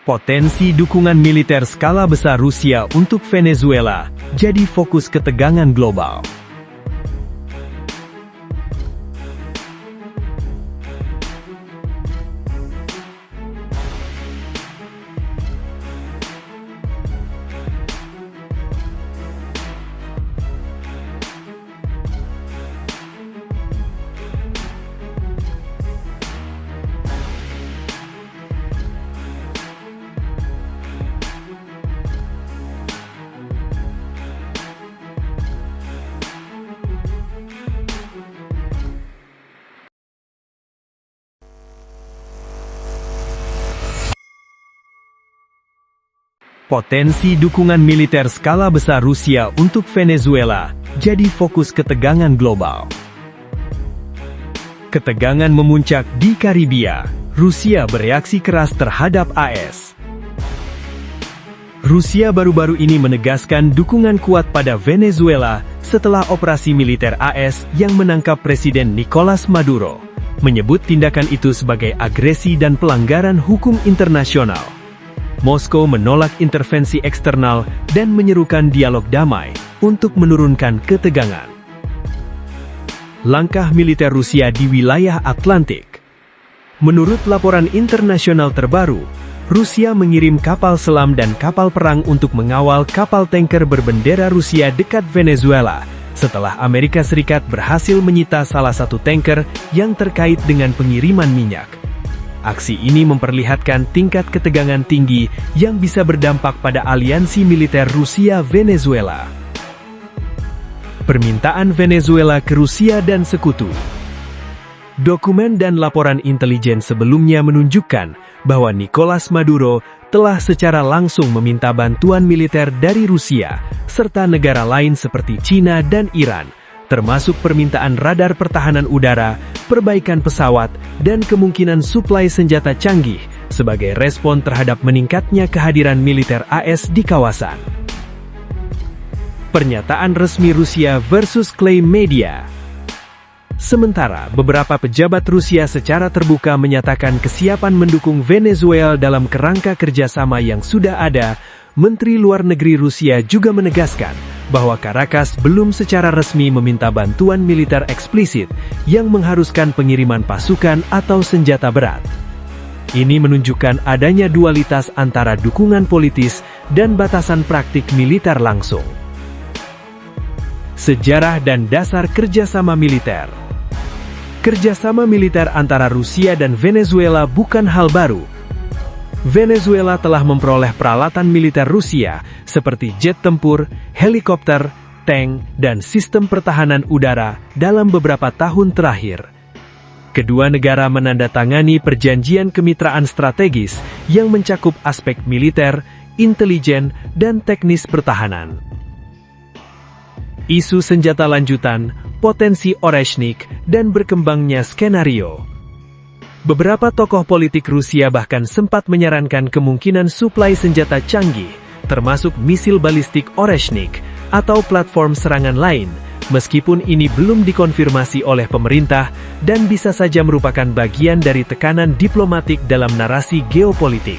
Potensi dukungan militer skala besar Rusia untuk Venezuela jadi fokus ketegangan global. Potensi dukungan militer skala besar Rusia untuk Venezuela jadi fokus ketegangan global. Ketegangan memuncak di Karibia. Rusia bereaksi keras terhadap AS. Rusia baru-baru ini menegaskan dukungan kuat pada Venezuela setelah operasi militer AS yang menangkap Presiden Nicolas Maduro, menyebut tindakan itu sebagai agresi dan pelanggaran hukum internasional. Moskow menolak intervensi eksternal dan menyerukan dialog damai untuk menurunkan ketegangan. Langkah militer Rusia di wilayah Atlantik. Menurut laporan internasional terbaru, Rusia mengirim kapal selam dan kapal perang untuk mengawal kapal tanker berbendera Rusia dekat Venezuela, setelah Amerika Serikat berhasil menyita salah satu tanker yang terkait dengan pengiriman minyak. Aksi ini memperlihatkan tingkat ketegangan tinggi yang bisa berdampak pada aliansi militer Rusia-Venezuela. Permintaan Venezuela ke Rusia dan sekutu. Dokumen dan laporan intelijen sebelumnya menunjukkan bahwa Nicolas Maduro telah secara langsung meminta bantuan militer dari Rusia, serta negara lain seperti China dan Iran, termasuk permintaan radar pertahanan udara, perbaikan pesawat, dan kemungkinan suplai senjata canggih sebagai respon terhadap meningkatnya kehadiran militer AS di kawasan. Pernyataan resmi Rusia versus klaim media. Sementara beberapa pejabat Rusia secara terbuka menyatakan kesiapan mendukung Venezuela dalam kerangka kerjasama yang sudah ada, Menteri Luar Negeri Rusia juga menegaskan bahwa Caracas belum secara resmi meminta bantuan militer eksplisit yang mengharuskan pengiriman pasukan atau senjata berat. Ini menunjukkan adanya dualitas antara dukungan politis dan batasan praktik militer langsung. Sejarah dan dasar kerjasama militer. Kerjasama militer antara Rusia dan Venezuela bukan hal baru. Venezuela telah memperoleh peralatan militer Rusia seperti jet tempur, helikopter, tank, dan sistem pertahanan udara dalam beberapa tahun terakhir. Kedua negara menandatangani perjanjian kemitraan strategis yang mencakup aspek militer, intelijen, dan teknis pertahanan. Isu senjata lanjutan, potensi Oreshnik, dan berkembangnya skenario. Beberapa tokoh politik Rusia bahkan sempat menyarankan kemungkinan suplai senjata canggih, termasuk misil balistik Oreshnik atau platform serangan lain, meskipun ini belum dikonfirmasi oleh pemerintah dan bisa saja merupakan bagian dari tekanan diplomatik dalam narasi geopolitik.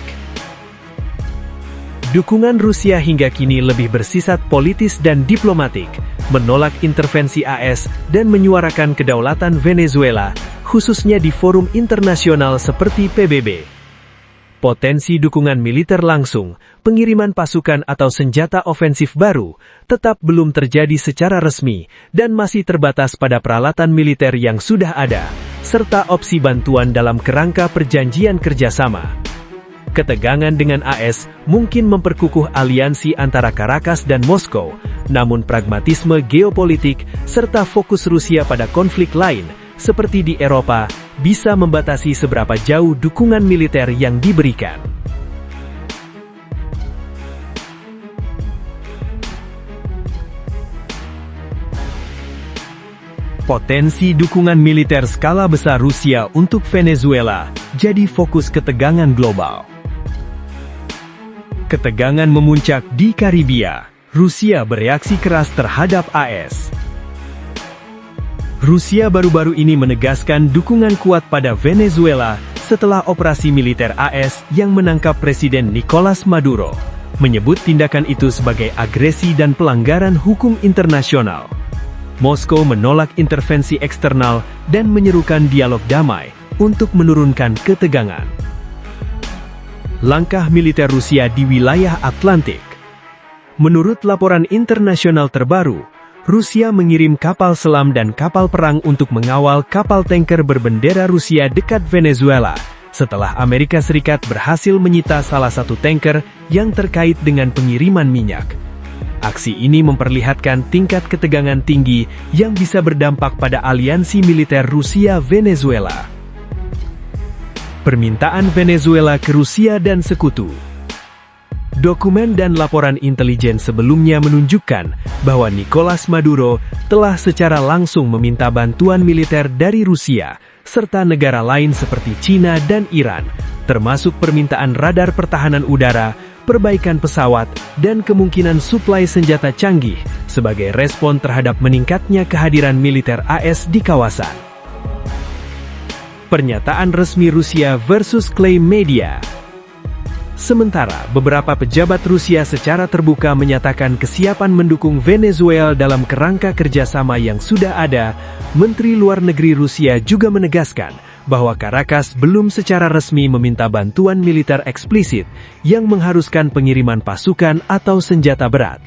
Dukungan Rusia hingga kini lebih bersifat politis dan diplomatik, menolak intervensi AS dan menyuarakan kedaulatan Venezuela, khususnya di forum internasional seperti PBB. Potensi dukungan militer langsung, pengiriman pasukan atau senjata ofensif baru, tetap belum terjadi secara resmi dan masih terbatas pada peralatan militer yang sudah ada, serta opsi bantuan dalam kerangka perjanjian kerjasama. Ketegangan dengan AS mungkin memperkukuh aliansi antara Caracas dan Moskow, namun pragmatisme geopolitik serta fokus Rusia pada konflik lain, seperti di Eropa, bisa membatasi seberapa jauh dukungan militer yang diberikan. Potensi dukungan militer skala besar Rusia untuk Venezuela jadi fokus ketegangan global. Ketegangan memuncak di Karibia. Rusia bereaksi keras terhadap AS. Rusia baru-baru ini menegaskan dukungan kuat pada Venezuela setelah operasi militer AS yang menangkap Presiden Nicolas Maduro, menyebut tindakan itu sebagai agresi dan pelanggaran hukum internasional. Moskow menolak intervensi eksternal dan menyerukan dialog damai untuk menurunkan ketegangan. Langkah militer Rusia di wilayah Atlantik. Menurut laporan internasional terbaru, Rusia mengirim kapal selam dan kapal perang untuk mengawal kapal tanker berbendera Rusia dekat Venezuela, setelah Amerika Serikat berhasil menyita salah satu tanker yang terkait dengan pengiriman minyak. Aksi ini memperlihatkan tingkat ketegangan tinggi yang bisa berdampak pada aliansi militer Rusia-Venezuela. Permintaan Venezuela ke Rusia dan sekutu. Dokumen dan laporan intelijen sebelumnya menunjukkan bahwa Nicolas Maduro telah secara langsung meminta bantuan militer dari Rusia, serta negara lain seperti China dan Iran, termasuk permintaan radar pertahanan udara, perbaikan pesawat, dan kemungkinan suplai senjata canggih sebagai respon terhadap meningkatnya kehadiran militer AS di kawasan. Pernyataan resmi Rusia versus klaim media. Sementara beberapa pejabat Rusia secara terbuka menyatakan kesiapan mendukung Venezuela dalam kerangka kerjasama yang sudah ada, Menteri Luar Negeri Rusia juga menegaskan bahwa Caracas belum secara resmi meminta bantuan militer eksplisit yang mengharuskan pengiriman pasukan atau senjata berat.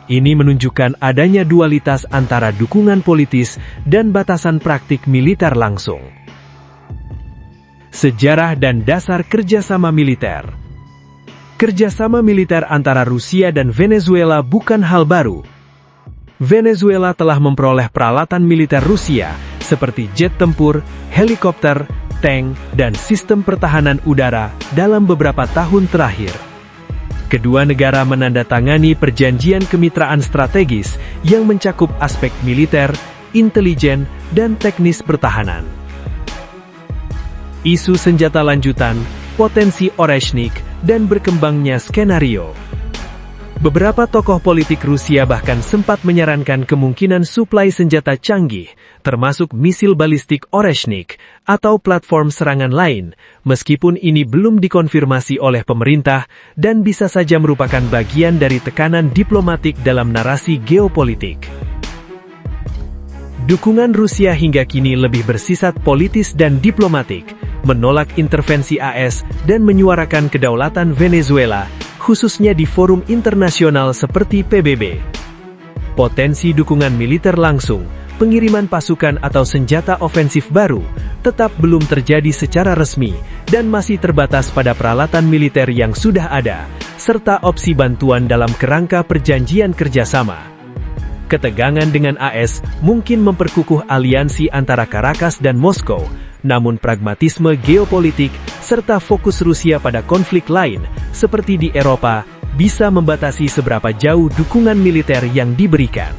Ini menunjukkan adanya dualitas antara dukungan politis dan batasan praktik militer langsung. Sejarah dan dasar kerjasama militer. Kerjasama militer antara Rusia dan Venezuela bukan hal baru. Venezuela telah memperoleh peralatan militer Rusia seperti jet tempur, helikopter, tank, dan sistem pertahanan udara dalam beberapa tahun terakhir. Kedua negara menandatangani perjanjian kemitraan strategis yang mencakup aspek militer, intelijen, dan teknis pertahanan. Isu senjata lanjutan, potensi Oreshnik, dan berkembangnya skenario. Beberapa tokoh politik Rusia bahkan sempat menyarankan kemungkinan suplai senjata canggih, termasuk misil balistik Oreshnik atau platform serangan lain, meskipun ini belum dikonfirmasi oleh pemerintah dan bisa saja merupakan bagian dari tekanan diplomatik dalam narasi geopolitik. Dukungan Rusia hingga kini lebih bersifat politis dan diplomatik, menolak intervensi AS dan menyuarakan kedaulatan Venezuela, khususnya di forum internasional seperti PBB. Potensi dukungan militer langsung, pengiriman pasukan atau senjata ofensif baru, tetap belum terjadi secara resmi dan masih terbatas pada peralatan militer yang sudah ada, serta opsi bantuan dalam kerangka perjanjian kerjasama. Ketegangan dengan AS mungkin memperkukuh aliansi antara Caracas dan Moskow, namun pragmatisme geopolitik serta fokus Rusia pada konflik lain, seperti di Eropa, bisa membatasi seberapa jauh dukungan militer yang diberikan.